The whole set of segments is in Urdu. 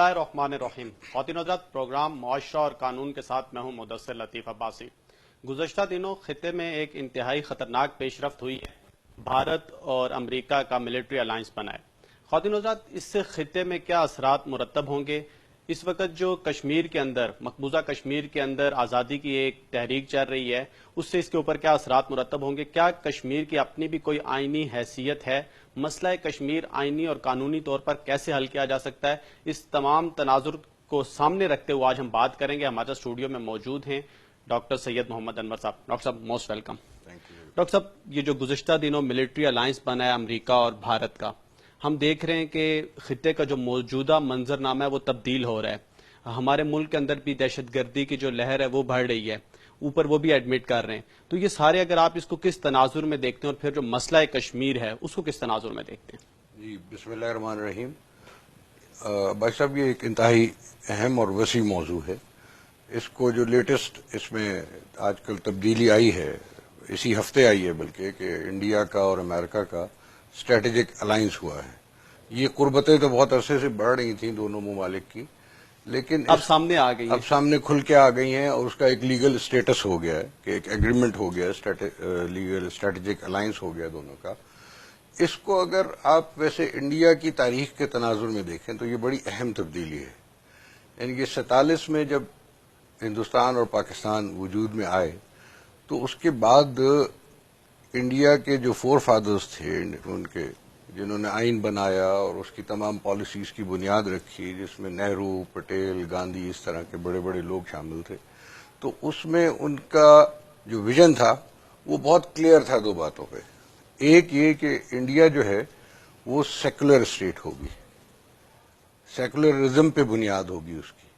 اللہ الرحمن الرحیم۔ خواتین حضرات، پروگرام معاشرہ اور قانون کے ساتھ میں ہوں مدثر لطیف عباسی۔ گزشتہ دنوں خطے میں ایک انتہائی خطرناک پیش رفت ہوئی ہے۔ بھارت اور امریکہ کا ملٹری الائنس بنا ہے۔ خواتین حضرات، اس سے خطے میں کیا اثرات مرتب ہوں گے؟ اس وقت جو کشمیر کے اندر، مقبوضہ کشمیر کے اندر آزادی کی ایک تحریک چل رہی ہے، اس سے اس کے اوپر کیا اثرات مرتب ہوں گے؟ کیا کشمیر کی اپنی بھی کوئی آئینی حیثیت ہے؟ مسئلہ کشمیر آئینی اور قانونی طور پر کیسے حل کیا جا سکتا ہے؟ اس تمام تناظر کو سامنے رکھتے ہوئے آج ہم بات کریں گے۔ ہمارے اسٹوڈیو میں موجود ہیں ڈاکٹر سید محمد انور صاحب۔ ڈاکٹر صاحب موسٹ ویلکم۔ ڈاکٹر صاحب، یہ جو گزشتہ دنوں ملٹری الائنس بنا ہے امریکہ اور بھارت کا، ہم دیکھ رہے ہیں کہ خطے کا جو موجودہ منظرنامہ ہے وہ تبدیل ہو رہا ہے۔ ہمارے ملک کے اندر بھی دہشت گردی کی جو لہر ہے وہ بڑھ رہی ہے، اوپر وہ بھی ایڈمٹ کر رہے ہیں۔ تو یہ سارے اگر آپ اس کو کس تناظر میں دیکھتے ہیں اور پھر جو مسئلہ کشمیر ہے اس کو کس تناظر میں دیکھتے ہیں؟ جی، بسم اللہ الرحمن الرحیم۔ بھائی صاحب، یہ ایک انتہائی اہم اور وسیع موضوع ہے۔ اس کو جو لیٹسٹ اس میں آج کل تبدیلی آئی ہے، اسی ہفتے آئی ہے بلکہ، کہ انڈیا کا اور امریکہ کا اسٹریٹجک الائنس ہوا ہے۔ یہ قربتیں تو بہت عرصے سے بڑھ رہی تھیں دونوں ممالک کی، لیکن اب سامنے آ گئی ہیں، اب سامنے کھل کے آ گئی ہیں، اور اس کا ایک لیگل اسٹیٹس ہو گیا ہے کہ ایک ایگریمنٹ ہو گیا، لیگل اسٹریٹجک الائنس ہو گیا دونوں کا۔ اس کو اگر آپ ویسے انڈیا کی تاریخ کے تناظر میں دیکھیں تو یہ بڑی اہم تبدیلی ہے۔ یعنی کہ 47 میں جب ہندوستان اور پاکستان وجود میں آئے تو اس کے بعد انڈیا کے جو فور فادرز تھے ان کے، جنہوں نے آئین بنایا اور اس کی تمام پالیسیز کی بنیاد رکھی، جس میں نہرو، پٹیل، گاندھی، اس طرح کے بڑے بڑے لوگ شامل تھے، تو اس میں ان کا جو ویژن تھا وہ بہت کلیئر تھا دو باتوں پہ۔ ایک یہ کہ انڈیا جو ہے وہ سیکولر اسٹیٹ ہوگی، سیکولرزم پہ بنیاد ہوگی اس کی۔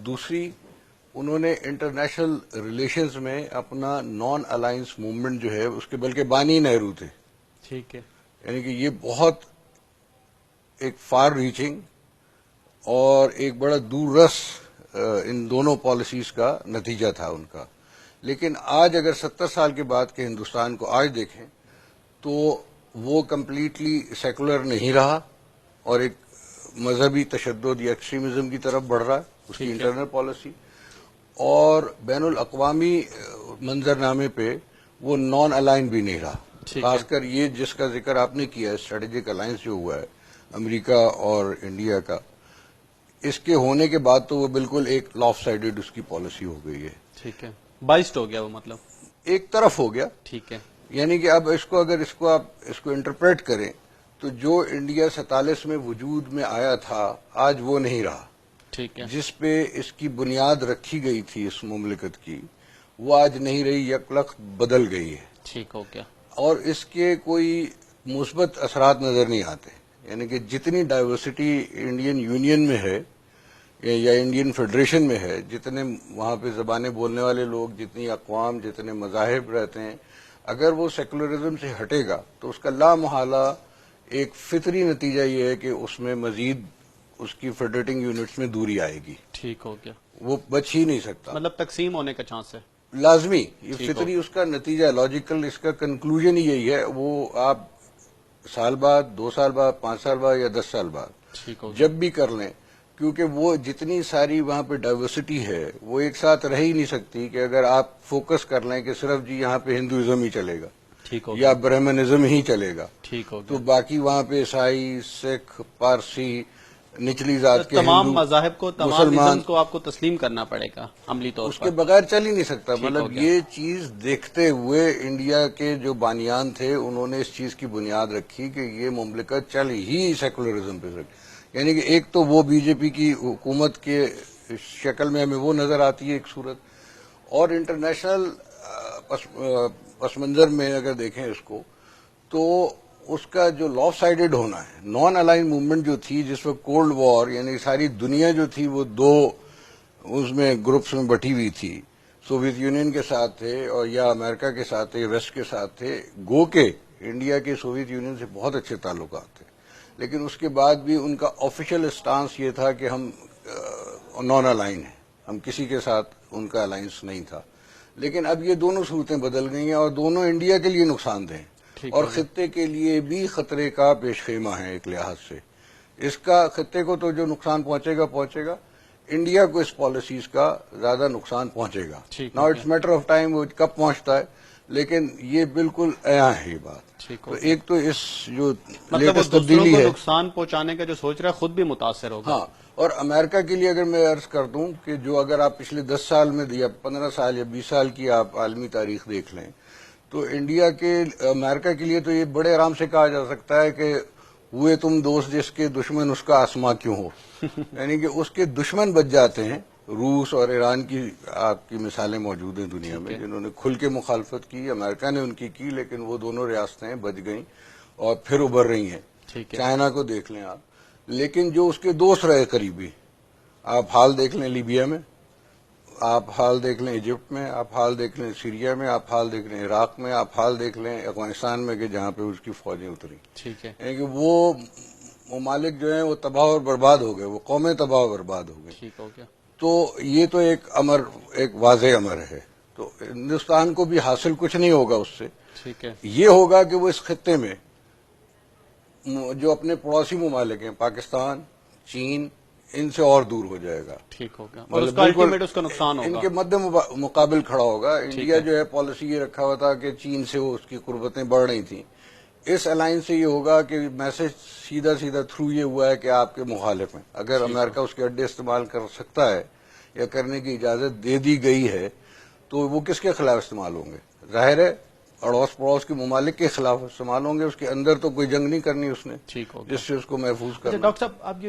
دوسری، انہوں نے انٹرنیشنل ریلیشنز میں اپنا نان الائنس موومنٹ جو ہے اس کے بلکہ بانی نہرو تھے۔ ٹھیک ہے، یعنی کہ یہ بہت ایک فار ریچنگ اور ایک بڑا دور رس ان دونوں پالیسیز کا نتیجہ تھا ان کا۔ لیکن آج اگر 70 سال کے بعد کے ہندوستان کو آج دیکھیں تو وہ کمپلیٹلی سیکولر نہیں رہا اور ایک مذہبی تشدد یا ایکسٹریمزم کی طرف بڑھ رہا ہے اس کی انٹرنل پالیسی، اور بین الاقوامی منظرنامے پہ وہ نان الائن بھی نہیں رہا۔ خاص کر یہ جس کا ذکر آپ نے کیا ہے، اسٹریٹجک الائنس جو ہوا ہے امریکہ اور انڈیا کا، اس کے ہونے کے بعد تو وہ بالکل ایک لاف سائڈڈ اس کی پالیسی ہو گئی ہے۔ ٹھیک ہے، بائسڈ ہو گیا وہ، مطلب ایک طرف ہو گیا۔ ٹھیک ہے، یعنی کہ اب آپ اس کو انٹرپریٹ کریں تو جو انڈیا 47 میں وجود میں آیا تھا آج وہ نہیں رہا۔ ٹھیک ہے، جس پہ اس کی بنیاد رکھی گئی تھی اس مملکت کی، وہ آج نہیں رہی، یکلخت بدل گئی ہے، ٹھیک ہو گیا۔ اور اس کے کوئی مثبت اثرات نظر نہیں آتے۔ یعنی کہ جتنی ڈائیورسٹی انڈین یونین میں ہے یا انڈین فیڈریشن میں ہے، جتنے وہاں پہ زبانیں بولنے والے لوگ، جتنی اقوام، جتنے مذاہب رہتے ہیں، اگر وہ سیکولرزم سے ہٹے گا تو اس کا لا محالہ ایک فطری نتیجہ یہ ہے کہ اس میں مزید اس کی فیڈریٹنگ یونٹس میں دوری آئے گی، ٹھیک ہو گیا، وہ بچ ہی نہیں سکتا، مطلب تقسیم ہونے کا چانس ہے لازمی۔ یہ فطری اس کا نتیجہ، لاجیکل اس کا کنکلوژن ہی یہی ہے۔ وہ آپ سال بعد، 2 سال بعد، 5 سال بعد یا 10 سال بعد ٹھیک ہو جب بھی کر لیں، کیونکہ وہ جتنی ساری وہاں پہ ڈائیورسٹی ہے وہ ایک ساتھ رہ ہی نہیں سکتی کہ اگر آپ فوکس کر لیں کہ صرف جی یہاں پہ ہندوازم ہی چلے گا ٹھیک ہو یا برہمنزم ہی چلے گا، ٹھیک ہو تو گیا، باقی وہاں پہ عیسائی، سکھ، پارسی، نچلی ذات کے تمام ہندو، مذاہب کو، تمام مسلمان، ازمز کو آپ کو تسلیم کرنا پڑے گا عملی طور اس پر۔ کے بغیر چل ہی نہیں سکتا۔ ٹھیک ہو مطلب گیا۔ یہ چیز دیکھتے ہوئے انڈیا کے جو بانیان تھے انہوں نے اس چیز کی بنیاد رکھی کہ یہ مملکت چل ہی سیکولرزم پہ سکتی۔ یعنی کہ ایک تو وہ بی جے پی کی حکومت کے شکل میں ہمیں وہ نظر آتی ہے ایک صورت، اور انٹرنیشنل پس منظر میں اگر دیکھیں اس کو تو اس کا جو لاف سائڈڈ ہونا ہے، نان الائن موومنٹ جو تھی جس وقت کولڈ وار، یعنی ساری دنیا جو تھی وہ دو اس میں گروپس میں بٹی ہوئی تھی، سوویت یونین کے ساتھ تھے اور یا امریکہ کے ساتھ تھے، ویسٹ کے ساتھ تھے، گو کہ انڈیا کے سوویت یونین سے بہت اچھے تعلقات تھے، لیکن اس کے بعد بھی ان کا آفیشیل اسٹانس یہ تھا کہ ہم نان الائن ہیں، ہم کسی کے ساتھ ان کا الائنس نہیں تھا۔ لیکن اب یہ دونوں صورتیں بدل گئی ہیں اور دونوں انڈیا کے لیے نقصان دہ ہیں اور خطے کے لیے بھی خطرے کا پیش خیمہ ہیں ایک لحاظ سے، اس کا خطے کو تو جو نقصان پہنچے گا انڈیا کو اس پالیسیز کا زیادہ نقصان پہنچے گا. نا اٹس میٹر آف ٹائم وہ کب پہنچتا ہے، لیکن یہ بالکل عیاں ہے یہ بات. تو ایک تو اس جو لیٹسٹ تبدیلی ہے، نقصان پہنچانے کا جو سوچ رہا ہے خود بھی متاثر ہوگا. ہاں، اور امریکہ کے لیے اگر میں عرض کر دوں کہ جو اگر آپ پچھلے 10 سال میں یا 15 سال یا 20 سال کی آپ عالمی تاریخ دیکھ لیں تو انڈیا کے امریکہ کے لیے تو یہ بڑے آرام سے کہا جا سکتا ہے کہ ہوئے تم دوست جس کے دشمن اس کا آسماں کیوں ہو. یعنی کہ اس کے دشمن بچ جاتے ہیں. روس اور ایران کی آپ کی مثالیں موجود ہیں دنیا میں جنہوں نے کھل کے مخالفت کی، امریکہ نے ان کی لیکن وہ دونوں ریاستیں بچ گئیں اور پھر ابھر رہی ہیں. چائنا کو دیکھ لیں آپ، لیکن جو اس کے دوست رہے قریبی، آپ حال دیکھ لیں لیبیا میں، آپ حال دیکھ لیں ایجپٹ میں، آپ حال دیکھ لیں سیریا میں، آپ حال دیکھ لیں عراق میں، آپ حال دیکھ لیں افغانستان میں کہ جہاں پہ اس کی فوجیں اتری. یعنی کہ وہ ممالک جو ہیں وہ تباہ اور برباد ہو گئے، وہ قومیں تباہ اور برباد ہو گئی. تو یہ تو ایک واضح امر ہے. تو ہندوستان کو بھی حاصل کچھ نہیں ہوگا اس سے. یہ ہوگا کہ وہ اس خطے میں جو اپنے پڑوسی ممالک ہیں، پاکستان، چین، ان سے اور دور ہو جائے گا. اور اس کا الٹیمیٹ اس کا نقصان ہوگا. ان کے مد مقابل کھڑا ہوگا. انڈیا جو ہے پالیسی یہ رکھا ہوا تھا کہ چین سے وہ اس کی قربتیں بڑھ رہی تھیں. اس الائنس سے یہ ہوگا کہ میسج سیدھا تھرو یہ ہوا ہے کہ آپ کے مخالف ہیں. اگر امریکہ اس کے اڈے استعمال کر سکتا ہے یا کرنے کی اجازت دے دی گئی ہے تو وہ کس کے خلاف استعمال ہوں گے؟ ظاہر ہے اڑوس پڑوس کے ممالک کے خلاف استعمال ہوں گے. اس کے اندر تو کوئی جنگ نہیں کرنی اس نے جس سے اس کو محفوظ کرنا. ڈاکٹر صاحب اب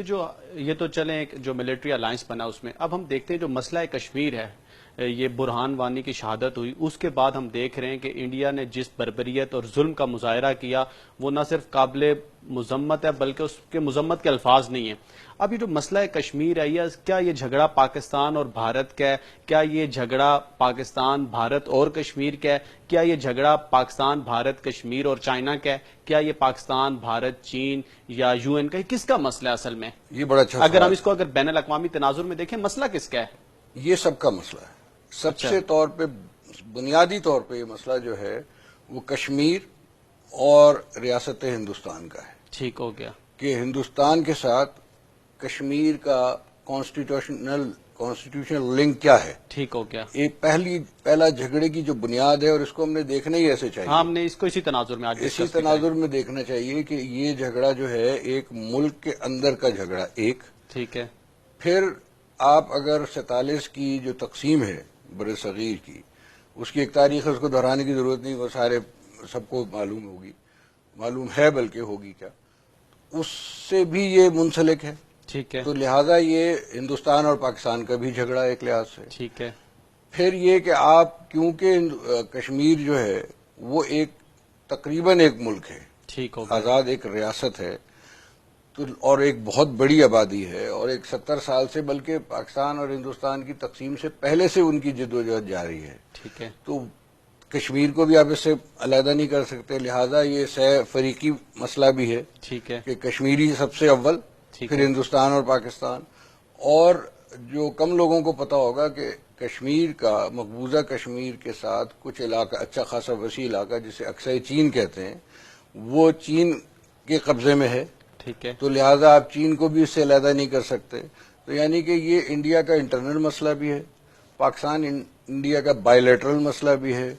یہ تو چلیں جو ملٹری الائنس بنا اس میں اب ہم دیکھتے ہیں جو مسئلہ کشمیر ہے، یہ برہان وانی کی شہادت ہوئی، اس کے بعد ہم دیکھ رہے ہیں کہ انڈیا نے جس بربریت اور ظلم کا مظاہرہ کیا وہ نہ صرف قابل مذمت ہے بلکہ اس کے مذمت کے الفاظ نہیں ہیں. اب یہ جو مسئلہ کشمیر ہے، کیا یہ جھگڑا پاکستان اور بھارت کا ہے؟ کیا یہ جھگڑا پاکستان، بھارت اور کشمیر کا ہے؟ کیا یہ جھگڑا پاکستان، بھارت، کشمیر اور چائنا کا ہے؟ کیا یہ پاکستان، بھارت، چین یا یو این کا ہے؟ کس کا مسئلہ ہے اصل میں؟ یہ بڑا اچھا اگر ہم اس کو بین الاقوامی تناظر میں دیکھیں مسئلہ کس کا ہے؟ یہ سب کا مسئلہ ہے. سب سے طور پہ بنیادی طور پہ یہ مسئلہ جو ہے وہ کشمیر اور ریاست ہندوستان کا ہے. ٹھیک ہو گیا کہ ہندوستان کے ساتھ کشمیر کا کانسٹیٹیوشنل لنک کیا ہے. ٹھیک ہو گیا. ایک پہلا جھگڑے کی جو بنیاد ہے اور اس کو ہم نے دیکھنا ہی ایسے چاہیے. ہم نے اس کو اسی تناظر میں دیکھنا چاہیے کہ یہ جھگڑا جو ہے ایک ملک کے اندر کا جھگڑا ایک. ٹھیک ہے. پھر آپ اگر 47 کی جو تقسیم ہے بر صغیر کی، اس کی ایک تاریخ ہے، اس کو دہرانے کی ضرورت نہیں، وہ سب کو معلوم ہے بلکہ ہوگی کیا، اس سے بھی یہ منسلک ہے. ٹھیک ہے. تو لہذا یہ ہندوستان اور پاکستان کا بھی جھگڑا ایک لحاظ سے. ٹھیک ہے. پھر یہ کہ آپ کیونکہ کشمیر جو ہے وہ تقریباً ایک ملک ہے، ٹھیک ہو آزاد ایک ریاست ہے اور ایک بہت بڑی آبادی ہے، اور 70 سال سے بلکہ پاکستان اور ہندوستان کی تقسیم سے پہلے سے ان کی جدوجہد جاری ہے. ٹھیک ہے. تو کشمیر کو بھی آپ اس سے علیحدہ نہیں کر سکتے، لہذا یہ سہ فریقی مسئلہ بھی ہے. ٹھیک ہے. کہ کشمیری سب سے اول، پھر ہندوستان اور پاکستان. اور جو کم لوگوں کو پتا ہوگا کہ کشمیر کا، مقبوضہ کشمیر کے ساتھ کچھ علاقہ، اچھا خاصا وسیع علاقہ جسے اکثر چین کہتے ہیں، وہ چین کے قبضے میں ہے. ٹھیک ہے. تو لہذا آپ چین کو بھی اس سے علیحدہ نہیں کر سکتے. تو یعنی کہ یہ انڈیا کا انٹرنل مسئلہ بھی ہے، پاکستان انڈیا کا بائیلیٹرل مسئلہ بھی ہے.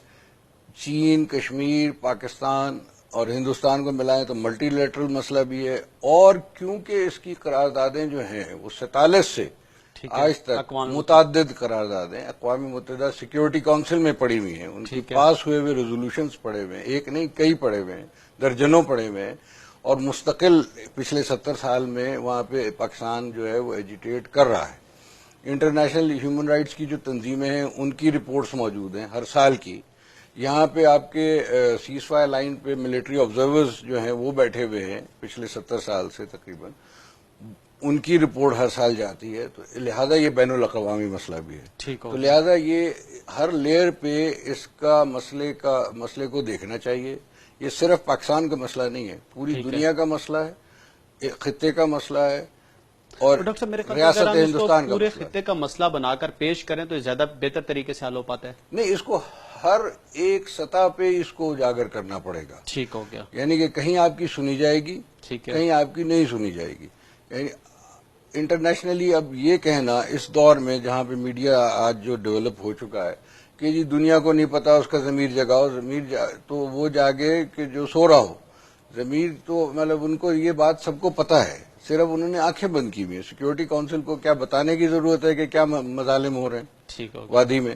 چین، کشمیر، پاکستان اور ہندوستان کو ملائیں تو ملٹی لیٹرل مسئلہ بھی ہے. اور کیونکہ اس کی قراردادیں جو ہیں وہ 47 سے آج تک متعدد قراردادیں اقوام متحدہ سیکیورٹی کونسل میں پڑی ہوئی ہیں، ان کی پاس ہوئے ریزولوشنز پڑے ہوئے ہیں، ایک نہیں کئی پڑے ہوئے ہیں، درجنوں پڑے ہوئے ہیں. اور مستقل پچھلے 70 سال میں وہاں پہ پاکستان جو ہے وہ ایجیٹیٹ کر رہا ہے. انٹرنیشنل ہیومن رائٹس کی جو تنظیمیں ہیں ان کی رپورٹس موجود ہیں ہر سال کی. یہاں پہ آپ کے سیز فائر لائن پہ ملٹری آبزرورز جو ہیں وہ بیٹھے ہوئے ہیں پچھلے 70 سال سے تقریباً، ان کی رپورٹ ہر سال جاتی ہے. تو لہذا یہ بین الاقوامی مسئلہ بھی ہے. تو لہذا یہ ہر لیئر پہ اس کا مسئلے کو دیکھنا چاہیے. یہ صرف پاکستان کا مسئلہ نہیں ہے، پوری دنیا کا مسئلہ ہے، ایک خطے کا مسئلہ ہے، اور ریاست ہندوستان کا پورے خطے کا مسئلہ بنا کر پیش کریں تو زیادہ بہتر طریقے سے حل ہو پاتا ہے. نہیں، اس کو ہر ایک سطح پہ اس کو اجاگر کرنا پڑے گا. ٹھیک ہو گیا. یعنی کہ کہیں آپ کی سنی جائے گی، کہیں آپ کی نہیں سنی جائے گی. یعنی انٹرنیشنلی اب یہ کہنا اس دور میں جہاں پہ میڈیا آج جو ڈیولپ ہو چکا ہے کہ جی دنیا کو نہیں پتا اس کا ضمیر جگاؤ، تو وہ جاگے کہ جو سو رہا ہو. ضمیر تو مطلب ان کو یہ بات سب کو پتا ہے، صرف انہوں نے آنکھیں بند کی ہوئی ہیں. سیکورٹی کونسل کو کیا بتانے کی ضرورت ہے کہ کیا مظالم ہو رہے ہیں ٹھیک ہو وادی میں،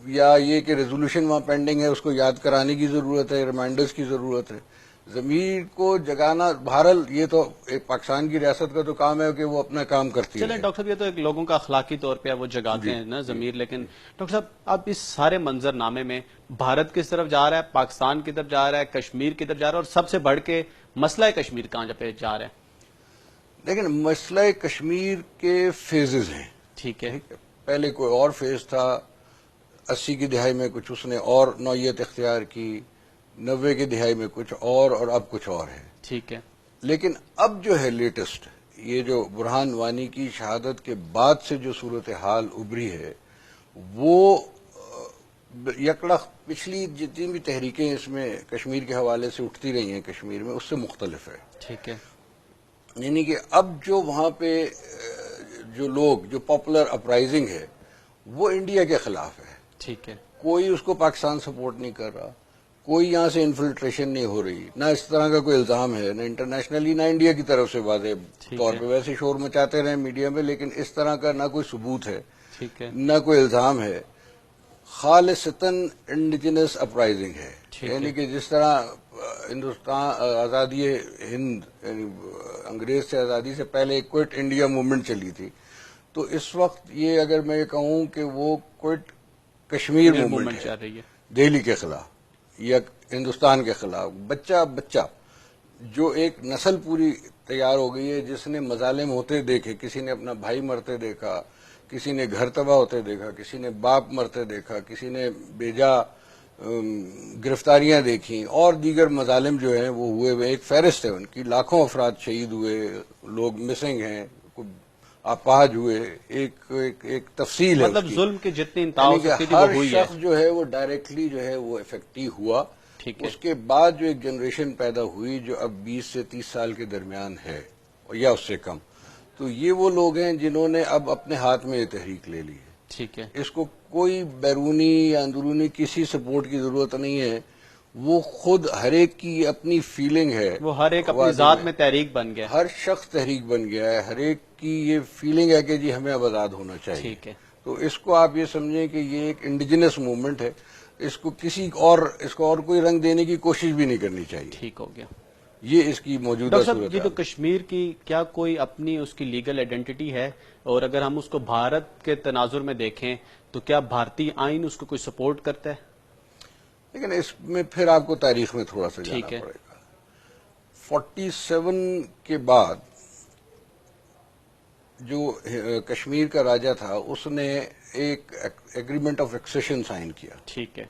یا یہ کہ ریزولوشن وہاں پینڈنگ ہے اس کو یاد کرانے کی ضرورت ہے، ریمائنڈرز کی ضرورت ہے. ضمیر کو جگانا بہرحال یہ تو ایک پاکستان کی ریاست کا تو کام ہے کہ وہ اپنا کام کرتی چلیں ہے. ڈاکٹر صاحب، یہ تو ایک لوگوں کا اخلاقی طور پہ وہ جگاتے ہیں نا ضمیر، لیکن ڈاکٹر صاحب اب اس سارے منظر نامے میں بھارت کس طرف جا رہا ہے، پاکستان کی طرف جا رہا ہے، کشمیر کی طرف جا رہا ہے، اور سب سے بڑھ کے مسئلہ کشمیر کہاں پہ جا رہا ہے؟ لیکن مسئلہ کشمیر کے فیزز ہیں. ٹھیک ہے. پہلے کوئی اور فیز تھا، 80 کی دہائی میں کچھ اس نے اور نوعیت اختیار کی، 90 کی دہائی میں کچھ اور اب کچھ اور ہے. ٹھیک ہے. لیکن اب جو ہے لیٹسٹ، یہ جو برہان وانی کی شہادت کے بعد سے جو صورتحال ابھری ہے وہ یکڑخ پچھلی جتنی بھی تحریکیں اس میں کشمیر کے حوالے سے اٹھتی رہی ہیں کشمیر میں اس سے مختلف ہے. ٹھیک ہے. یعنی کہ اب جو وہاں پہ جو لوگ جو پاپولر اپرائزنگ ہے وہ انڈیا کے خلاف ہے. ٹھیک ہے. کوئی اس کو پاکستان سپورٹ نہیں کر رہا، کوئی یہاں سے انفلٹریشن نہیں ہو رہی، نہ اس طرح کا کوئی الزام ہے، نہ انٹرنیشنلی نہ انڈیا کی طرف سے واضح طور پہ. ویسے شور مچاتے رہے میڈیا میں، لیکن اس طرح کا نہ کوئی ثبوت ہے، ٹھیک ہے. نہ کوئی الزام ہے. خالصتاً انڈیجنس اپرائزنگ ہے. یعنی کہ جس طرح ہندوستان آزادی ہند یعنی انگریز سے آزادی سے پہلے ایک کوئٹ انڈیا موومنٹ چلی تھی، تو اس وقت یہ اگر میں یہ کہوں کہ وہ کوئٹ کشمیر موومنٹ چل رہی ہے دہلی کے خلاف یا ہندوستان کے خلاف. بچہ جو ایک نسل پوری تیار ہو گئی ہے جس نے مظالم ہوتے دیکھے، کسی نے اپنا بھائی مرتے دیکھا، کسی نے گھر تباہ ہوتے دیکھا، کسی نے باپ مرتے دیکھا، کسی نے بیجا گرفتاریاں دیکھی اور دیگر مظالم جو ہیں وہ ہوئے ہوئے. ایک فہرست ہے ان کی، لاکھوں افراد شہید ہوئے، لوگ مسنگ ہیں، اپاہج ہوئے، ایک تفصیل ہے مطلب ظلم کی جتنی انتہا یعنی ہو سکتی تھی ہر وہ ہوئی ہے. شخص جو ہے وہ ڈائریکٹلی جو ہے وہ افیکٹی ہوا. ٹھیک ہے. اس کے بعد جو ایک جنریشن پیدا ہوئی جو اب 20 سے 30 سال کے درمیان ہے یا اس سے کم، تو یہ وہ لوگ ہیں جنہوں نے اب اپنے ہاتھ میں یہ تحریک لے لی ہے. ٹھیک ہے. اس کو کوئی بیرونی یا اندرونی کسی سپورٹ کی ضرورت نہیں ہے. وہ خود ہر ایک کی اپنی فیلنگ ہے، وہ ہر ایک اپنی ذات میں تحریک بن گیا. ہر شخص تحریک بن گیا ہے. ہر ایک کی یہ فیلنگ ہے کہ جی ہمیں اب آزاد ہونا چاہیے. ٹھیک ہے. تو اس کو آپ یہ سمجھیں کہ یہ ایک انڈیجنس موومنٹ ہے. اس کو اور کوئی رنگ دینے کی کوشش بھی نہیں کرنی چاہیے. ٹھیک ہو گیا. یہ اس کی موجودہ ڈاکٹر صاحب، صورت یہ ہے. تو کشمیر کی کیا کوئی اپنی اس کی لیگل آئیڈینٹی ہے؟ اور اگر ہم اس کو بھارت کے تناظر میں دیکھیں تو کیا بھارتی آئین اس کو کوئی سپورٹ کرتا ہے؟ لیکن اس میں پھر آپ کو تاریخ میں تھوڑا سا جانا پڑے گا. 47 کے بعد جو کشمیر کا راجہ تھا اس نے ایک ایگریمنٹ آف ایکسیشن سائن کیا. ٹھیک ہے.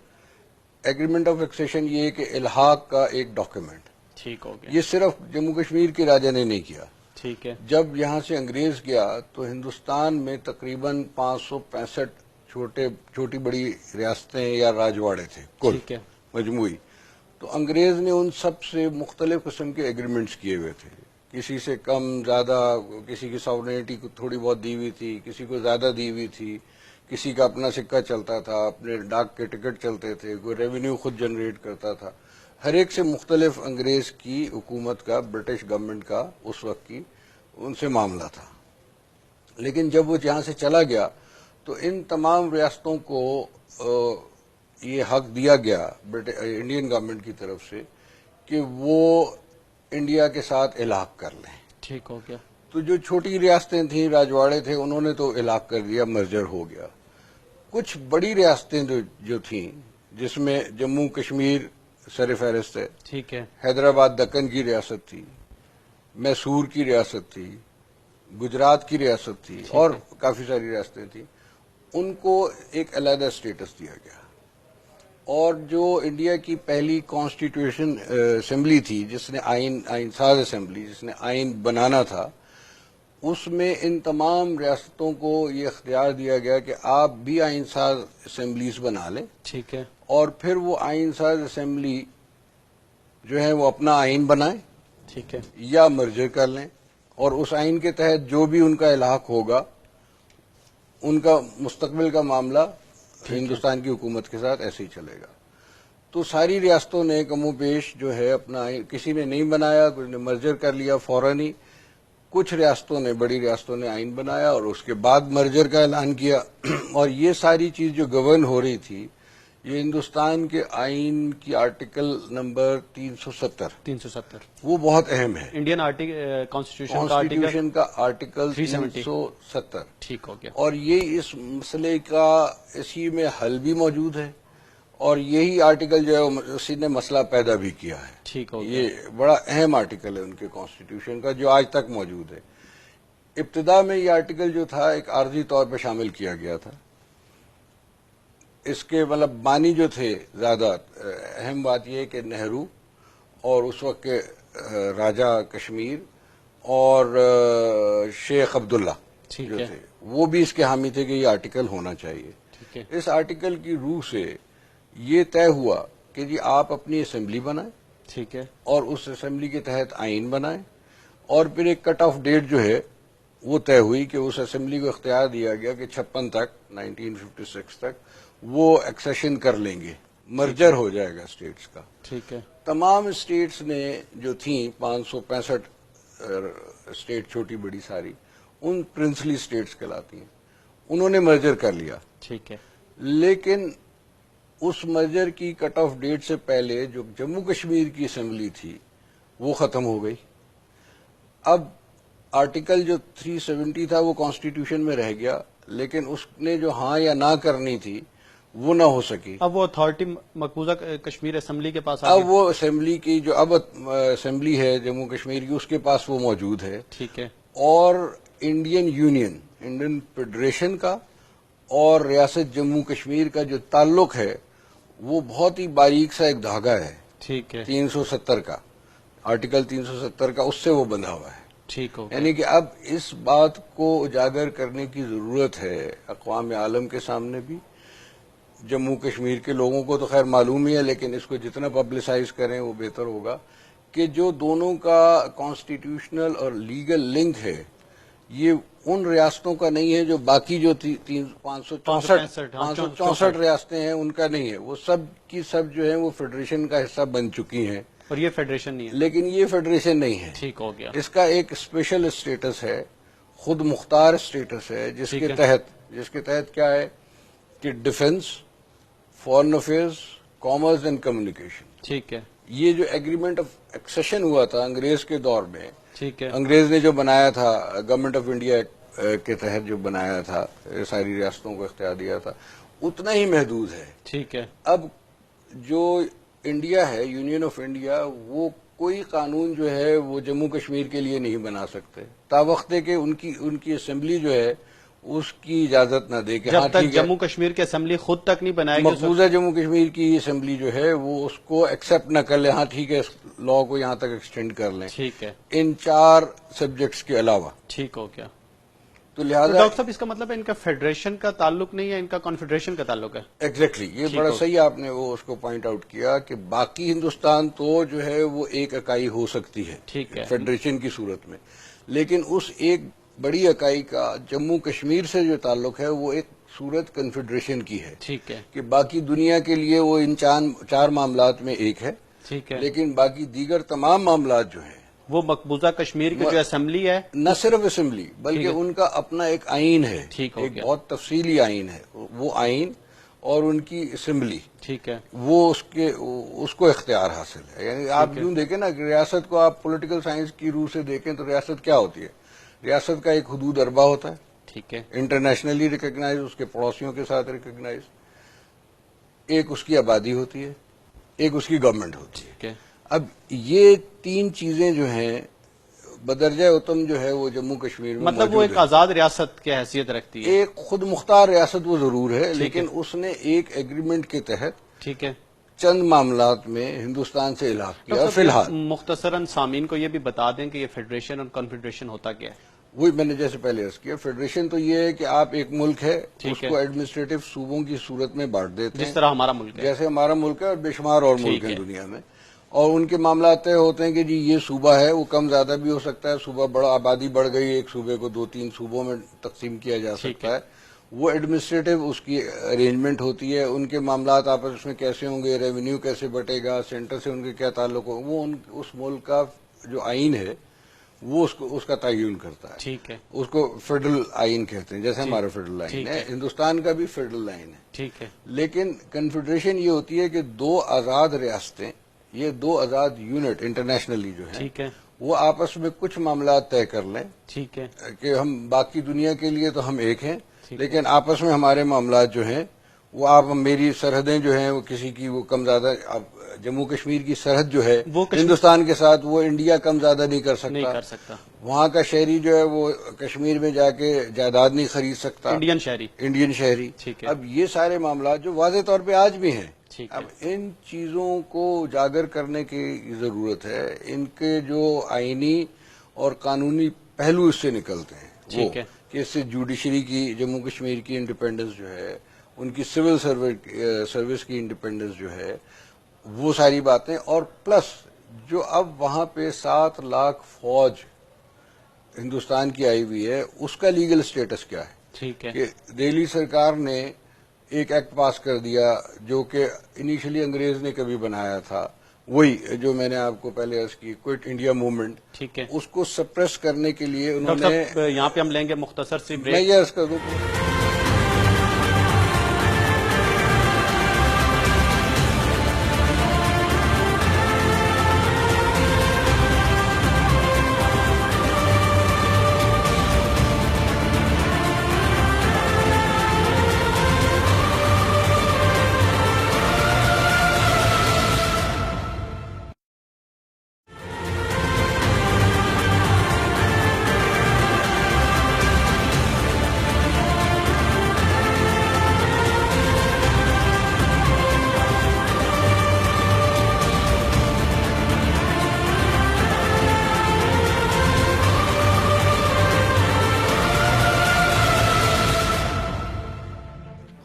ایگریمنٹ آف ایکسیشن یہ کہ الحاق کا ایک ڈاکیومنٹ. ٹھیک ہو گیا. یہ صرف جموں کشمیر کے راجہ نے نہیں کیا. ٹھیک ہے. جب یہاں سے انگریز گیا تو ہندوستان میں تقریباً 565 چھوٹی بڑی ریاستیں یا راجواڑے تھے کل ٹھیک ہے. مجموعی. تو انگریز نے ان سب سے مختلف قسم کے ایگریمنٹس کیے ہوئے تھے. کسی سے کم زیادہ، کسی کی ساورنٹی کو تھوڑی بہت دی ہوئی تھی، کسی کو زیادہ دی ہوئی تھی، کسی کا اپنا سکہ چلتا تھا، اپنے ڈاک کے ٹکٹ چلتے تھے، کوئی ریونیو خود جنریٹ کرتا تھا. ہر ایک سے مختلف انگریز کی حکومت کا، برٹش گورنمنٹ کا اس وقت کی ان سے معاملہ تھا. لیکن جب وہ یہاں سے چلا گیا تو ان تمام ریاستوں کو یہ حق دیا گیا انڈین گورنمنٹ کی طرف سے کہ وہ انڈیا کے ساتھ الحاق کر لیں. ٹھیک ہو گیا. تو جو چھوٹی ریاستیں تھیں، راجواڑے تھے، انہوں نے تو الحاق کر دیا، مرجر ہو گیا. کچھ بڑی ریاستیں جو تھیں جس میں جموں کشمیر سر فہرست ہے، ٹھیک ہے. حیدرآباد دکن کی ریاست تھی، میسور کی ریاست تھی، گجرات کی ریاست تھی اور کافی ساری ریاستیں تھیں، ان کو ایک علیحدہ اسٹیٹس دیا گیا. اور جو انڈیا کی پہلی کانسٹیٹیوشن اسمبلی تھی جس نے آئین ساز اسمبلی جس نے آئین بنانا تھا، اس میں ان تمام ریاستوں کو یہ اختیار دیا گیا کہ آپ بھی آئین ساز اسمبلیز بنا لیں. ٹھیک ہے. اور پھر وہ آئین ساز اسمبلی جو ہے وہ اپنا آئین بنائیں ٹھیک ہے. یا مرجر کر لیں اور اس آئین کے تحت جو بھی ان کا الحاق ہوگا ان کا مستقبل کا معاملہ ہندوستان کی حکومت کے ساتھ ایسے ہی چلے گا. تو ساری ریاستوں نے کم و بیش جو ہے اپنا آئین، کسی نے نہیں بنایا، کسی نے مرجر کر لیا فوراً ہی. کچھ ریاستوں نے، بڑی ریاستوں نے آئین بنایا اور اس کے بعد مرجر کا اعلان کیا. اور یہ ساری چیز جو گورن ہو رہی تھی یہ ہندوستان کے آئین کی آرٹیکل نمبر 370 وہ بہت اہم ہے. انڈین کانسٹیٹیوشن کا آرٹیکل 370 ٹھیک ہو گیا. اور یہ اس مسئلے کا اسی میں حل بھی موجود ہے اور یہی آرٹیکل جو ہے اسی نے مسئلہ پیدا بھی کیا ہے. ٹھیک ہو گیا. یہ بڑا اہم آرٹیکل ہے ان کے کانسٹیٹیوشن کا جو آج تک موجود ہے. ابتدا میں یہ آرٹیکل جو تھا ایک عارضی طور پہ شامل کیا گیا تھا. اس کے مطلب بانی جو تھے زیادہ اہم بات یہ ہے کہ نہرو اور اس وقت کے راجہ کشمیر اور شیخ عبداللہ جو تھے وہ بھی اس کے حامی تھے کہ یہ آرٹیکل ہونا چاہیے. اس آرٹیکل کی روح سے یہ طے ہوا کہ جی آپ اپنی اسمبلی بنائیں، ٹھیک ہے، اور اس اسمبلی کے تحت آئین بنائیں. اور پھر ایک کٹ آف ڈیٹ جو ہے وہ طے ہوئی کہ اس اسمبلی کو اختیار دیا گیا کہ 56 تک 1956 تک وہ ایکسیشن کر لیں گے، مرجر ہو جائے گا اسٹیٹس کا. ٹھیک ہے. تمام اسٹیٹس نے جو تھیں 565 اسٹیٹ چھوٹی بڑی ساری ان پرنسلی اسٹیٹس کہلاتی ہیں، انہوں نے مرجر کر لیا. ٹھیک ہے. لیکن اس مرجر کی کٹ آف ڈیٹ سے پہلے جو جموں کشمیر کی اسمبلی تھی وہ ختم ہو گئی. اب آرٹیکل جو 370 تھا وہ کانسٹیٹیوشن میں رہ گیا لیکن اس نے جو ہاں یا نہ کرنی تھی وہ نہ ہو سکی. اب وہ اتھارٹی مقبوضہ کشمیر اسمبلی کے پاس اب وہ اسمبلی کی جو اب اسمبلی ہے جموں کشمیر کی اس کے پاس وہ موجود ہے. ٹھیک ہے. اور انڈین یونین، انڈین فیڈریشن کا اور ریاست جموں کشمیر کا جو تعلق ہے وہ بہت ہی باریک سا ایک دھاگا ہے. ٹھیک ہے. 370 کا آرٹیکل 370 کا اس سے وہ بندھا ہوا ہے. ٹھیک ہو. یعنی کہ اب اس بات کو اجاگر کرنے کی ضرورت ہے اقوام عالم کے سامنے بھی. جموں کشمیر کے لوگوں کو تو خیر معلوم ہی ہے لیکن اس کو جتنا پبلسائز کریں وہ بہتر ہوگا کہ جو دونوں کا کانسٹیٹیوشنل اور لیگل لنک ہے یہ ان ریاستوں کا نہیں ہے جو باقی جو 564 ریاستیں ہیں ان کا نہیں ہے. وہ سب کی سب جو ہیں وہ فیڈریشن کا حصہ بن چکی ہیں اور یہ فیڈریشن نہیں ہے. لیکن یہ فیڈریشن نہیں ہے. ٹھیک ہو گیا. اس کا ایک اسپیشل اسٹیٹس ہے، خود مختار اسٹیٹس ہے جس کے تحت کیا ہے کہ defence, foreign affairs, commerce and communication. ٹھیک ہے. یہ جو ایگریمنٹ آف ایکسیشن ہوا تھا انگریز کے دور میں، ٹھیک ہے، انگریز نے جو بنایا تھا گورنمنٹ آف انڈیا کے تحت جو بنایا تھا ساری ریاستوں کو اختیار دیا تھا اتنا ہی محدود ہے. ٹھیک ہے. اب جو انڈیا ہے، یونین آف انڈیا، وہ کوئی قانون جو ہے وہ جموں کشمیر کے لیے نہیں بنا سکتے تاوقت کہ ان کی اسمبلی جو ہے اس کی اجازت نہ دے کہ جب تک جموں کشمیر کی اسمبلی خود تک نہیں بنائے گی مقبوضہ جموں کشمیر کی اسمبلی جو ہے وہ اس کو ایکسپٹ نہ کر لے. ہاں ٹھیک ہے، اس لا کو یہاں تک ایکسٹینڈ کر لیں. ٹھیک ہے. ان 4 سبجیکٹس کے علاوہ. ٹھیک ہو گیا. تو لہٰذا ڈاکٹر صاحب اس کا مطلب ہے ان کا فیڈریشن کا تعلق نہیں ہے، ان کا کانفیڈریشن کا تعلق ہے. ایگزیکٹلی یہ بڑا صحیح آپ نے وہ اس کو پوائنٹ آؤٹ کیا کہ باقی ہندوستان تو جو ہے وہ ایک اکائی ہو سکتی ہے ٹھیک ہے فیڈریشن کی صورت میں، لیکن اس ایک بڑی اکائی کا جموں کشمیر سے جو تعلق ہے وہ ایک صورت کنفیڈریشن کی ہے. ٹھیک ہے. کہ باقی دنیا کے لیے وہ ان 4 معاملات میں ایک ہے. ٹھیک ہے. لیکن باقی دیگر تمام معاملات جو ہیں وہ مقبوضہ کشمیر کی جو اسمبلی ہے، نہ صرف اسمبلی بلکہ ان کا اپنا ایک آئین ہے، ایک بہت تفصیلی آئین ہے. وہ آئین اور ان کی اسمبلی، ٹھیک ہے، وہ اس کو اختیار حاصل ہے. یعنی آپ یوں دیکھیں نا کہ ریاست کو آپ پولیٹیکل سائنس کی روح سے دیکھیں تو ریاست کیا ہوتی ہے؟ ریاست کا ایک حدود اربا ہوتا ہے، ٹھیک ہے، انٹرنیشنلی ریکگنائز، اس کے پڑوسیوں کے ساتھ ریکگنائز. ایک اس کی آبادی ہوتی ہے، ایک اس کی گورنمنٹ ہوتی ہے. اب یہ 3 چیزیں جو ہیں بدرجہ اتم جو ہے وہ جموں کشمیر میں مطلب وہ ایک آزاد ریاست کی حیثیت رکھتی ہے. ایک خود مختار ریاست وہ ضرور ہے لیکن اس نے ایک ایگریمنٹ کے تحت ٹھیک ہے چند معاملات میں ہندوستان سے الحاق کیا. فی الحال مختصراً سامعین کو یہ بھی بتا دیں کہ یہ فیڈریشن اور کنفیڈریشن ہوتا کیا ہے. وہی میں نے جیسے پہلے عرض کیا، فیڈریشن تو یہ ہے کہ آپ ایک ملک ہے اس کو ایڈمنسٹریٹو صوبوں کی صورت میں بانٹ دیتے ہیں، جس طرح ہمارا ملک ہے، جیسے ہمارا ملک ہے اور بے شمار اور ملک ہیں دنیا میں. اور ان کے معاملات طے ہوتے ہیں کہ جی یہ صوبہ ہے، وہ کم زیادہ بھی ہو سکتا ہے، صوبہ بڑا، آبادی بڑھ گئی، ایک صوبے کو 2-3 صوبوں میں تقسیم کیا جا سکتا ہے، وہ ایڈمنسٹریٹو اس کی ارینجمنٹ ہوتی ہے، ان کے معاملات آپس میں کیسے ہوں گے، ریونیو کیسے بٹے گا، سینٹر سے ان کے کیا تعلق ہو، وہ اس ملک کا جو آئین ہے وہ اس کا تعین کرتا ہے، ٹھیک ہے، اس کو فیڈرل آئین کہتے ہیں، جیسے ہمارا فیڈرل آئین ہے، ہندوستان کا بھی فیڈرل آئین ہے، ٹھیک ہے، لیکن کنفیڈریشن یہ ہوتی ہے کہ 2 آزاد ریاستیں، یہ 2 آزاد یونٹ انٹرنیشنلی جو ہیں، ٹھیک ہے، وہ آپس میں کچھ معاملات طے کر لیں ٹھیک ہے، کہ ہم باقی دنیا کے لیے تو ہم ایک ہیں، لیکن آپس میں ہمارے معاملات جو ہیں وہ آپ، میری سرحدیں جو ہیں وہ کسی کی وہ کم زیادہ، جموں کشمیر کی سرحد جو ہے وہ ہندوستان کے ساتھ، وہ انڈیا کم زیادہ نہیں کر نہیں سکتا، کر سکتا، وہاں کا شہری جو ہے وہ کشمیر میں جا کے جائیداد نہیں خرید سکتا، انڈین شہری، انڈین شہری، ٹھیک ہے، اب یہ سارے معاملات جو واضح طور پہ آج بھی ہیں، ٹھیک اب ہے، ان چیزوں کو اجاگر کرنے کی ضرورت ہے، ان کے جو آئینی اور قانونی پہلو اس سے نکلتے ہیں وہ ٹھیک ہے، کہ اس سے جوڈیشری کی، جموں کشمیر کی انڈیپینڈنس جو ہے، ان کی سول سروس کی انڈیپینڈنس جو ہے، وہ ساری باتیں، اور پلس جو اب وہاں پہ 7 لاکھ فوج ہندوستان کی آئی ہوئی ہے، اس کا لیگل سٹیٹس کیا ہے، ٹھیک ہے، کہ دہلی سرکار نے ایک ایکٹ پاس کر دیا جو کہ انیشلی انگریز نے کبھی بنایا تھا، وہی جو میں نے آپ کو پہلے عرض کی، کوئٹ انڈیا موومنٹ، ٹھیک ہے۔ اس کو سپریس کرنے کے لیے انہوں ڈاکٹر نے، صاحب یہاں پہ ہم لیں گے مختصر سی میں بریک۔ یہ عرض کر دوں،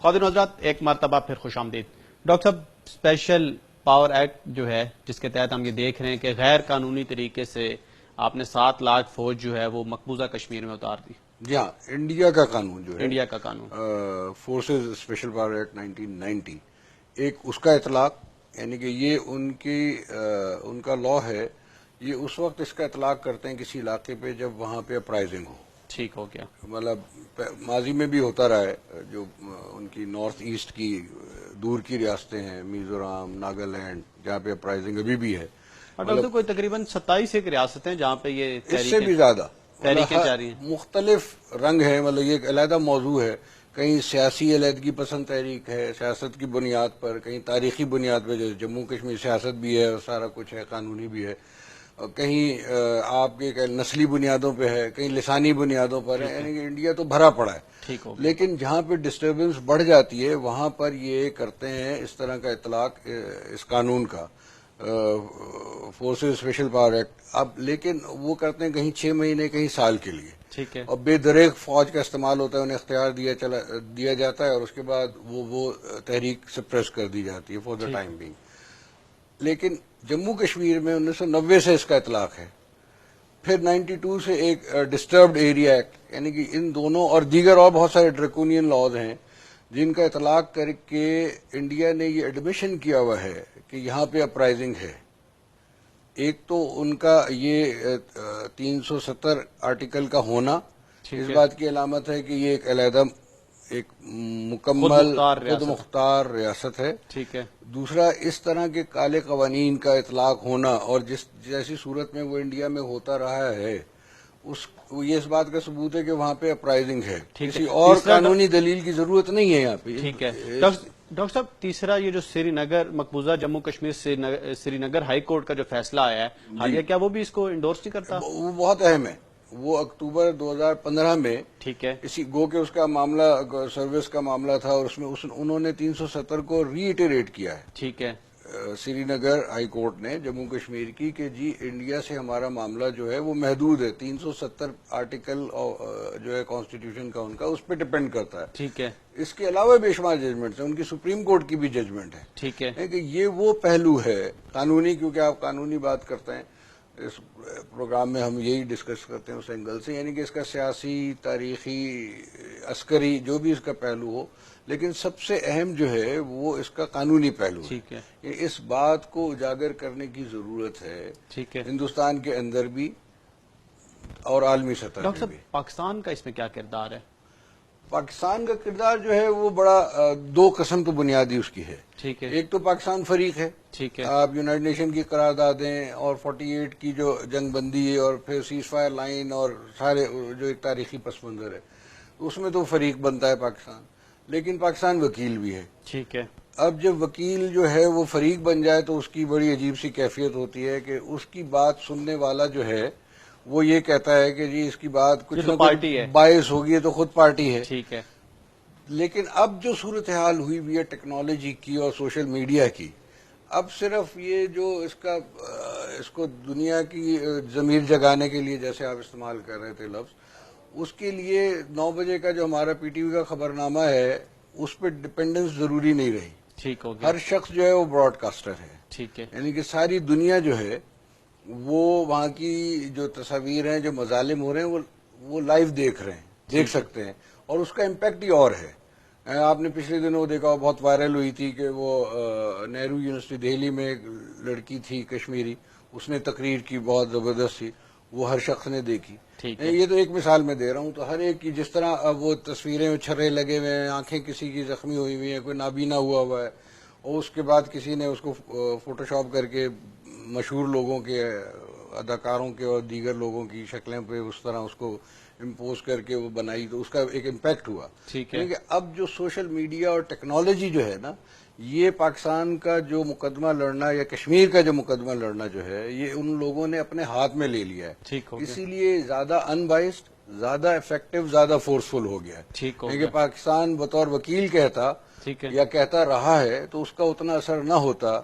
خواتین و حضرات ایک مرتبہ پھر خوش آمدید۔ ڈاکٹر صاحب اسپیشل پاور ایکٹ جو ہے جس کے تحت ہم یہ دیکھ رہے ہیں کہ غیر قانونی طریقے سے آپ نے 7 لاکھ فوج جو ہے وہ مقبوضہ کشمیر میں اتار دی، جی ہاں، انڈیا کا قانون جو ہے، انڈیا کا قانون، فورسز اسپیشل پاور ایکٹ 1990، ایک اس کا اطلاق، یعنی کہ یہ ان کا لا ہے، یہ اس وقت اس کا اطلاق کرتے ہیں کسی علاقے پہ جب وہاں پہ اپرائزنگ ہو، ٹھیک ہو گیا، مطلب ماضی میں بھی ہوتا رہا ہے، جو ان کی نارتھ ایسٹ کی دور کی ریاستیں ہیں، میزورام، ناگالینڈ، جہاں پہ اپرائزنگ ابھی بھی ہے، اور ڈاکٹر صاحب کوئی تقریباً 27 ایک ریاستیں جہاں پہ یہ اس سے بھی زیادہ تحریکیں جاری ہیں، مختلف رنگ ہیں، مطلب یہ ایک علیحدہ موضوع ہے، کہیں سیاسی علیحدگی پسند تحریک ہے سیاست کی بنیاد پر، کہیں تاریخی بنیاد پہ، جیسے جموں کشمیر سیاست بھی ہے، سارا کچھ ہے، قانونی بھی ہے، اور کہیں آپ کے نسلی بنیادوں پہ ہے، کہیں لسانی بنیادوں پر ہے، یعنی کہ انڈیا تو بھرا پڑا ہے، ٹھیک ہو گیا، لیکن جہاں پہ ڈسٹربنس بڑھ جاتی ہے وہاں پر یہ کرتے ہیں اس طرح کا اطلاق اس قانون کا، فورسز اسپیشل پاور ایکٹ، اب لیکن وہ کرتے ہیں کہیں 6 مہینے، کہیں سال کے لیے، ٹھیک ہے، اور بے دریغ فوج کا استعمال ہوتا ہے، انہیں اختیار دیا جاتا ہے، اور اس کے بعد وہ تحریک سپریس کر دی جاتی ہے فور دا ٹائم بینگ، لیکن جموں کشمیر میں 1990 سے اس کا اطلاق ہے، پھر 92 سے ایک ڈسٹربڈ ایریا ایکٹ، یعنی کہ ان دونوں اور دیگر اور بہت سارے ڈریکونین لاز ہیں جن کا اطلاق کر کے انڈیا نے یہ ایڈمیشن کیا ہوا ہے کہ یہاں پہ اپرائزنگ ہے۔ ایک تو ان کا یہ 370 آرٹیکل کا ہونا اس بات کی علامت ہے کہ یہ ایک علیحدہ، ایک مکمل خود مختار ریاست ہے، ٹھیک ہے، دوسرا اس طرح کے کالے قوانین کا اطلاق ہونا، اور جیسی صورت میں وہ انڈیا میں ہوتا رہا ہے، یہ اس بات کا ثبوت ہے کہ وہاں پہ اپرائزنگ ہے، کسی اور قانونی دلیل کی ضرورت نہیں ہے یہاں پہ، ٹھیک ہے۔ ڈاکٹر صاحب تیسرا یہ جو سری نگر مقبوضہ جموں کشمیر سری نگر ہائی کورٹ کا جو فیصلہ آیا ہے حالیہ، کیا وہ بھی اس کو انڈورس نہیں کرتا؟ وہ بہت اہم ہے، وہ اکتوبر 2015 میں، ٹھیک ہے، گو کہ اس کا معاملہ سروس کا معاملہ تھا، اور اس میں انہوں نے 370 کو ری ایٹریٹ کیا ہے، ٹھیک ہے، سری نگر ہائی کورٹ نے جموں کشمیر کی کہ جی انڈیا سے ہمارا معاملہ جو ہے وہ محدود ہے، 370 آرٹیکل جو ہے کانسٹیٹیوشن کا ان کا اس پہ ڈپینڈ کرتا ہے. ٹھیک ہے. اس کے علاوہ بے شمار ججمنٹس ہیں، ان کی سپریم کورٹ کی بھی ججمنٹ ہے. ٹھیک ہے. کہ یہ وہ پہلو ہے قانونی، کیونکہ آپ قانونی بات کرتے ہیں اس پروگرام میں، ہم یہی ڈسکس کرتے ہیں اس اینگل سے، یعنی کہ اس کا سیاسی، تاریخی، عسکری جو بھی اس کا پہلو ہو، لیکن سب سے اہم جو ہے وہ اس کا قانونی پہلو ہے. ٹھیک ہے. اس بات کو اجاگر کرنے کی ضرورت ہے ٹھیک ہے. ہندوستان کے اندر بھی اور عالمی سطح ڈاکٹر پہ بھی. صاحب پاکستان کا اس میں کیا کردار ہے؟ پاکستان کا کردار جو ہے وہ بڑا دو قسم تو بنیادی اس کی ہے. ٹھیک ہے. ایک تو پاکستان فریق ہے. ٹھیک ہے. آپ یونائٹڈ نیشن کی قراردادیں اور 48 کی جو جنگ بندی ہے اور پھر سیز فائر لائن اور سارے جو ایک تاریخی پس منظر ہے، اس میں تو فریق بنتا ہے پاکستان، لیکن پاکستان وکیل بھی ہے. ٹھیک ہے. اب جب وکیل جو ہے وہ فریق بن جائے تو اس کی بڑی عجیب سی کیفیت ہوتی ہے کہ اس کی بات سننے والا جو ہے وہ یہ کہتا ہے کہ جی اس کی بات کچھ نہ کچھ باعث ہوگی تو خود پارٹی ہے. ٹھیک ہے. لیکن اب جو صورتحال ہوئی ہوئی ہے ٹیکنالوجی کی اور سوشل میڈیا کی، اب صرف یہ جو اس کو دنیا کی ضمیر جگانے کے لیے جیسے آپ استعمال کر رہے تھے لفظ، اس کے لیے 9 بجے کا جو ہمارا پی ٹی وی کا خبرنامہ ہے اس پہ ڈپینڈنس ضروری نہیں رہی. ٹھیک ہو گیا. ہر شخص جو ہے وہ براڈ کاسٹر ہے. ٹھیک ہے. یعنی کہ ساری دنیا جو ہے وہ وہاں کی جو تصاویر ہیں، جو مظالم ہو رہے ہیں، وہ لائیو دیکھ رہے ہیں، دیکھ سکتے ہیں، اور اس کا امپیکٹ ہی اور ہے. آپ نے پچھلے دنوں دیکھا، بہت وائرل ہوئی تھی کہ وہ نہرو یونیورسٹی دہلی میں ایک لڑکی تھی کشمیری، اس نے تقریر کی بہت زبردست تھی، وہ ہر شخص نے دیکھی. یہ تو ایک مثال میں دے رہا ہوں. تو ہر ایک کی جس طرح وہ تصویریں چھرے لگے ہوئے ہیں، آنکھیں کسی کی زخمی ہوئی ہوئی ہیں، کوئی نابینا ہوا ہے، اور اس کے بعد کسی نے اس کو فوٹو شاپ کر کے مشہور لوگوں کے، اداکاروں کے اور دیگر لوگوں کی شکلیں پہ اس طرح اس کو امپوز کر کے وہ بنائی، تو اس کا ایک امپیکٹ ہوا. ٹھیک ہے. یعنی کہ اب جو سوشل میڈیا اور ٹیکنالوجی جو ہے نا، یہ پاکستان کا جو مقدمہ لڑنا یا کشمیر کا جو مقدمہ لڑنا جو ہے، یہ ان لوگوں نے اپنے ہاتھ میں لے لیا ہے. ٹھیک ہو گیا. اسی لیے زیادہ ان بائسڈ، زیادہ افیکٹو، زیادہ فورسفل ہو گیا ہے. ٹھیک ہو یعنی گیا. کہ پاکستان بطور وکیل کہتا ٹھیک ہے. یا کہتا رہا ہے تو اس کا اتنا اثر نہ ہوتا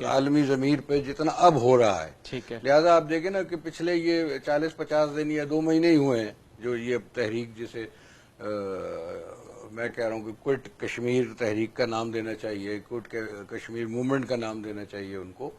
عالمی ضمیر پہ جتنا اب ہو رہا ہے. ٹھیک ہے. لہذا آپ دیکھیں نا کہ پچھلے یہ 40-50 دن یا 2 مہینے ہی ہوئے ہیں جو یہ تحریک جسے میں کہہ رہا ہوں کہ کوئٹ کشمیر تحریک کا نام دینا چاہیے، کوئٹ کشمیر موومنٹ کا نام دینا چاہیے ان کو،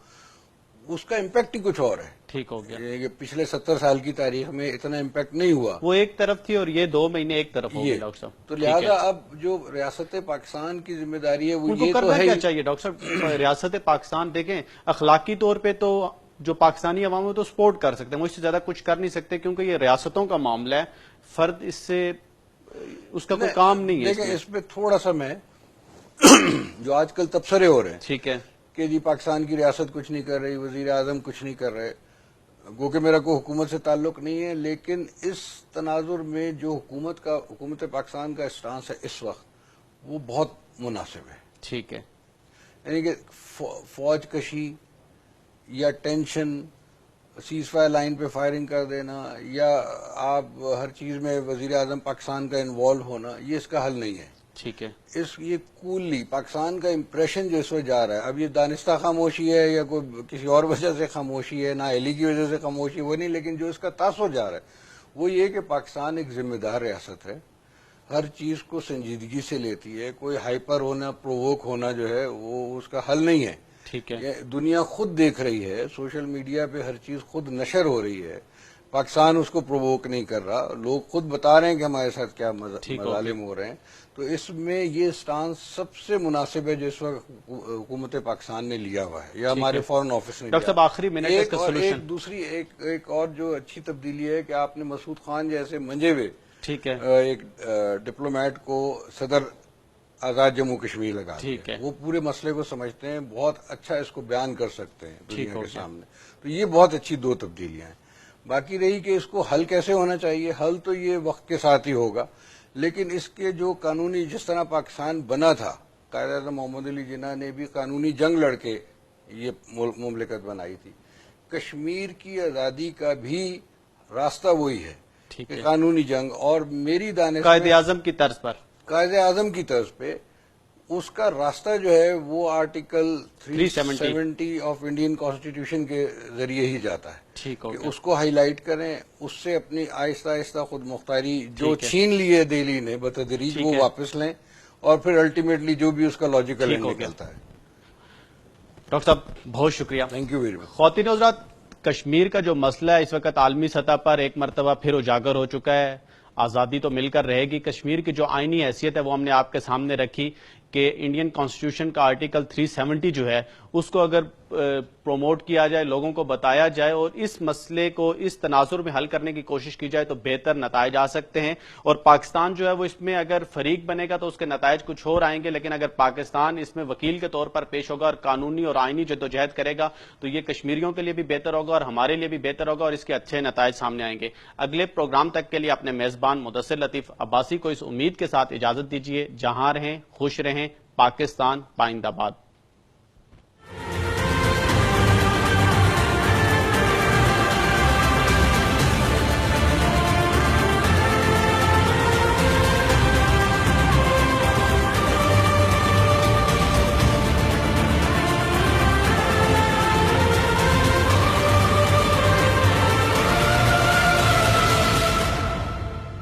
اس کا امپیکٹ ہی کچھ اور ہے. ٹھیک ہو گیا. کہ پچھلے 70 سال کی تاریخ میں اتنا امپیکٹ نہیں ہوا. وہ ایک طرف تھی اور یہ 2 مہینے ایک طرف ہو گئے ڈاکٹر صاحب. تو لہذا اب جو ریاست پاکستان کی ذمہ داری ہے وہ یہ تو کرنا ہے. کیا چاہیے ڈاکٹر صاحب؟ ریاست پاکستان دیکھیں، اخلاقی طور پہ تو جو پاکستانی عوام ہے تو سپورٹ کر سکتے ہیں، وہ اس سے زیادہ کچھ کر نہیں سکتے کیونکہ یہ ریاستوں کا معاملہ ہے، فرد اس سے اس کا کوئی کام نہیں ہے. لیکن اس پہ تھوڑا سا میں جو آج کل تبصرے ہو رہے ہیں، ٹھیک ہے، کہ جی پاکستان کی ریاست کچھ نہیں کر رہی، وزیر اعظم کچھ نہیں کر رہے، گو کہ میرا کوئی حکومت سے تعلق نہیں ہے، لیکن اس تناظر میں جو حکومت پاکستان کا اسٹانس ہے اس وقت، وہ بہت مناسب ہے. ٹھیک ہے. یعنی کہ فوج کشی یا ٹینشن، سیز فائر لائن پہ فائرنگ کر دینا، یا آپ ہر چیز میں وزیر اعظم پاکستان کا انوالو ہونا، یہ اس کا حل نہیں ہے. ٹھیک ہے. یہ کوللی پاکستان کا امپریشن جو اس وقت جا رہا ہے، اب یہ دانستہ خاموشی ہے یا کوئی کسی اور وجہ سے خاموشی ہے، نہ اہلی کی وجہ سے خاموشی، وہ نہیں، لیکن جو اس کا تاثر جا رہا ہے وہ یہ کہ پاکستان ایک ذمہ دار ریاست ہے، ہر چیز کو سنجیدگی سے لیتی ہے، کوئی ہائپر ہونا، پرووک ہونا جو ہے وہ اس کا حل نہیں ہے. ٹھیک ہے. دنیا خود دیکھ رہی ہے، سوشل میڈیا پہ ہر چیز خود نشر ہو رہی ہے، پاکستان اس کو پرووک نہیں کر رہا، لوگ خود بتا رہے ہیں کہ ہمارے ساتھ کیا مظالم ہو رہے ہیں. تو اس میں یہ سٹانس سب سے مناسب ہے جو اس وقت حکومت پاکستان نے لیا ہوا ہے یا ہمارے فورن آفس نے. ڈاکٹر صاحب آخری منٹ کا سولوشن. دوسری ایک اور جو اچھی تبدیلی ہے کہ آپ نے مسعود خان جیسے منجے ہوئے ٹھیک ہے ایک ڈپلومیٹ کو صدر آزاد جموں کشمیر لگا دیا. وہ پورے مسئلے کو سمجھتے ہیں، بہت اچھا اس کو بیان کر سکتے ہیں دنیا کے سامنے. تو یہ بہت اچھی 2 تبدیلیاں ہیں. باقی رہی کہ اس کو حل کیسے ہونا چاہیے، حل تو یہ وقت کے ساتھ ہی ہوگا، لیکن اس کے جو قانونی، جس طرح پاکستان بنا تھا، قائد اعظم محمد علی جناح نے بھی قانونی جنگ لڑ کے یہ مملکت بنائی تھی. کشمیر کی آزادی کا بھی راستہ وہی ہے کہ قانونی جنگ، اور میری دانش قائد اعظم کی طرز پر، قائد اعظم کی طرز پہ اس کا راستہ جو ہے وہ آرٹیکل 370 370 آف انڈین کانسٹیٹیوشن کے ذریعے ہی جاتا ہے ٹھیک ہو کہ گیا. اس کو ہائی لائٹ کریں, اس سے اپنی آہستہ آہستہ خود مختاری جو ٹھیک ہے. چھین لی ہے دہلی نے بتدریج ٹھیک وہ ہے. واپس لیں, اور پھر الٹیمیٹلی جو بھی اس کا لاجیکل ٹھیک اینڈ ہو گیا. نکلتا ہے. ڈاکٹر صاحب بہت شکریہ. Thank you very much. خواتین حضرات, کشمیر کا جو مسئلہ ہے اس وقت عالمی سطح پر ایک مرتبہ پھر اجاگر ہو چکا ہے. آزادی تو مل کر رہے گی. کشمیر کی جو آئینی حیثیت ہے وہ ہم نے آپ کے سامنے رکھی کہ انڈین کانسٹیٹیوشن کا آرٹیکل 370 جو ہے اس کو اگر پروموٹ کیا جائے, لوگوں کو بتایا جائے اور اس مسئلے کو اس تناظر میں حل کرنے کی کوشش کی جائے تو بہتر نتائج آ سکتے ہیں. اور پاکستان جو ہے وہ اس میں اگر فریق بنے گا تو اس کے نتائج کچھ اور آئیں گے, لیکن اگر پاکستان اس میں وکیل کے طور پر پیش ہوگا اور قانونی اور آئینی جدوجہد کرے گا تو یہ کشمیریوں کے لیے بھی بہتر ہوگا اور ہمارے لیے بھی بہتر ہوگا اور اس کے اچھے نتائج سامنے آئیں گے. اگلے پروگرام تک کے لیے اپنے میزبان مدثر لطیف عباسی کو اس امید کے ساتھ اجازت دیجیے, جہاں رہیں خوش رہیں, پاکستان پائندہ باد.